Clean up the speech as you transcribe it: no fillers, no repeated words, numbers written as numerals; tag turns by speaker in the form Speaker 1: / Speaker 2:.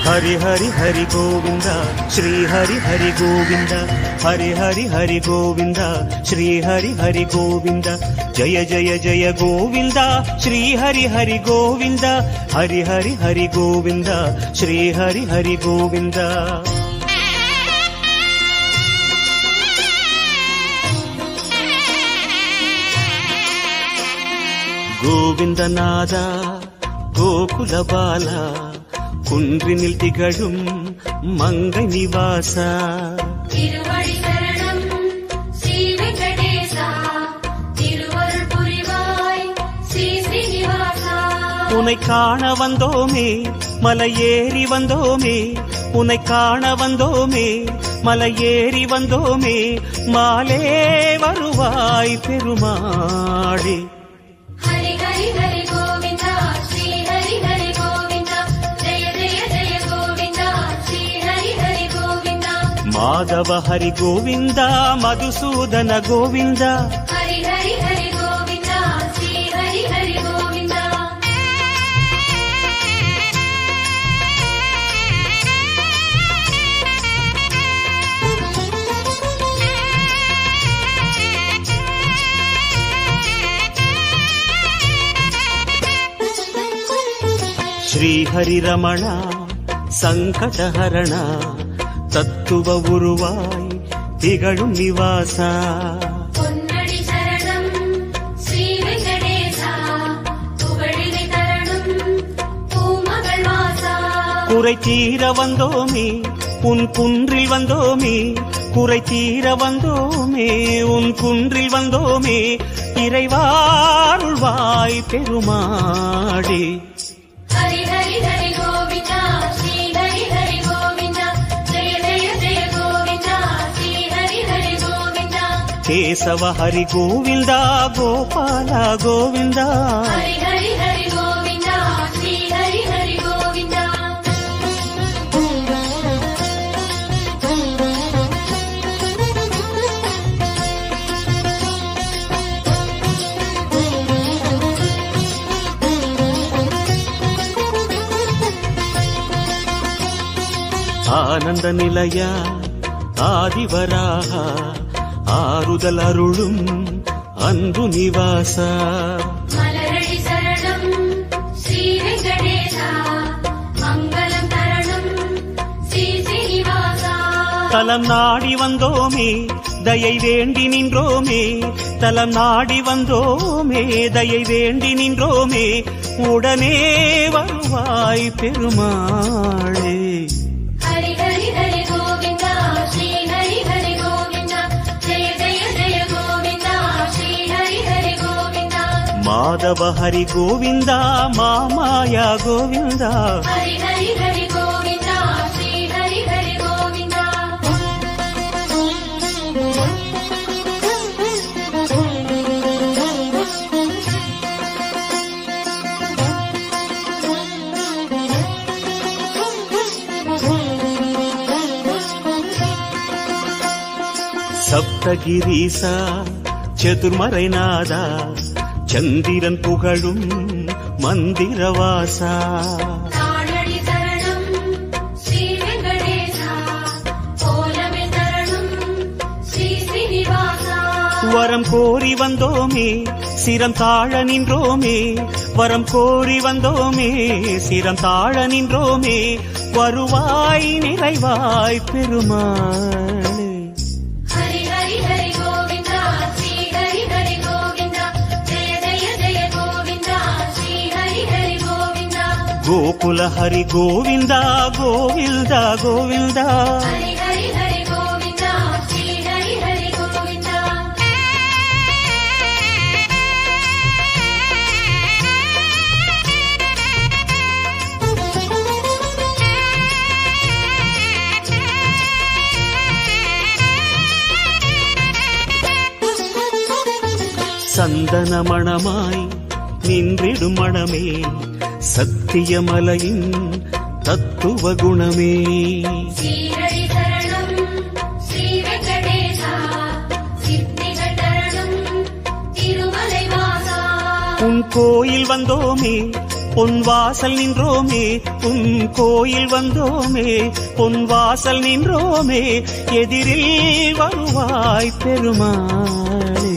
Speaker 1: हरि हरि हरि गोविंद श्री हरि हरि गोविंद हरि हरि हरि गोविंद श्री हरि हरि गोविंद जय जय जय गोविंद श्री हरि हरि गोविंद हरि हरि हरि गोविंद श्री हरि हरि गोविंद गोविंदनाद गोकुल बाला குன்றினில் திகழும் மங்கை நிவாசா
Speaker 2: திருவடி சரணம் ஸ்ரீ வெங்கடேசா திருவருள் புரிவாய் ஸ்ரீ ஸ்ரீனிவாசா
Speaker 1: உன்னை காண வந்தோமே மலை ஏறி வந்தோமே உன்னை காண வந்தோமே மலை ஏறி வந்தோமே மாலே வருவாய் பெருமாளே
Speaker 2: ஹரி ஹரி ஹரி கோவிந்தா ஸ்ரீ ஹரி ஹரி
Speaker 1: माधव हरि गोविंद मधुसूदन गोविंद
Speaker 2: हरि हरि हरि गोविंद श्री हरि हरि गोविंद
Speaker 1: श्री हरि रमण संकट हरण தத்துவ உருவாய் திகழும் நிவாசா
Speaker 2: பொன்னடி சரணம் ஸ்ரீ வெங்கடேசா புகழினை தரணும் பூமகள் வாசா
Speaker 1: குறை தீர வந்தோமே உன் குன்றில் வந்தோமே குறை தீர வந்தோமே உன் குன்றில் வந்தோமே இறைவாருள்வாய் பெருமாளே
Speaker 2: ஹரி ஹரி ஹரி கோவிந்தா ஸ்ரீ ஹரி ஹரி கோவிந்தா
Speaker 1: केशव हरि गोविंद गोपाल गोविंद
Speaker 2: हरि हरि हरि गोविंद श्री हरि हरि गोविंद
Speaker 1: आनंद निलया आदिवराहा ஆறுதல் அருளும் அன்பு நிவாசா
Speaker 2: மலரடி சரணம் ஸ்ரீ வெங்கடேசா மங்களம் தரணும் ஸ்ரீ ஸ்ரீனிவாசா
Speaker 1: தலம் நாடி வந்தோமே தயை வேண்டி நின்றோமே தலம் நாடி வந்தோமே தயை வேண்டி நின்றோமே உடனே வருவாய் பெருமாளே
Speaker 2: ஹரி ஹரி ஹரி கோவிந்தா ஸ்ரீ ஹரி ஹரி கோவிந்தா ஜெய ஜெய ஜெய கோவிந்தா ஸ்ரீ ஹரி ஹரி கோவிந்தா
Speaker 1: மாதவ ஹரி கோவிந்தா மாமாயா கோவிந்தா
Speaker 2: ஹரி ஹரி ஹரி கோவிந்தா ஸ்ரீ ஹரி ஹரி கோவிந்தா
Speaker 1: சப்தகிரீசா சதுர்மறைநாதா சந்திரன் புகழும் மந்திரவாசா
Speaker 2: தானடி சரணம் ஸ்ரீ வெங்கடேசா கோலமே தரணும் ஸ்ரீ ஸ்ரீனிவாசா
Speaker 1: வரம் கோரி வந்தோமே சிரம் தாழ நின்றோமே வரம் கோரி வந்தோமே சிரம் தாழ நின்றோமே வருவாய் நிறைவாய் பெருமாளே
Speaker 2: ஹரி ஹரி ஹரி கோவிந்தா ஸ்ரீ ஹரி ஹரி கோவிந்தா ஜெய ஜெய ஜெய கோவிந்தா ஸ்ரீ ஹரி ஹரி கோவிந்தா
Speaker 1: கோகுல ஹரி கோவிந்தா கோவிந்தா கோவிந்தா
Speaker 2: ஹரி ஹரி ஹரி கோவிந்தா ஸ்ரீ ஹரி ஹரி கோவிந்தா
Speaker 1: சந்தன மணமாய் நின்றிடும் மணமே சத்தியமலையின் தத்துவ குணமே
Speaker 2: ஸ்ரீஹரி சரணம் ஸ்ரீ வெங்கடேசா சித்திகள் தரணும் திருமலை வாசா
Speaker 1: உன் கோயில் வந்தோமே பொன் வாசல் நின்றோமே உன் கோயில் வந்தோமே பொன் வாசல் நின்றோமே எதிரில் வருவாய் பெருமாளே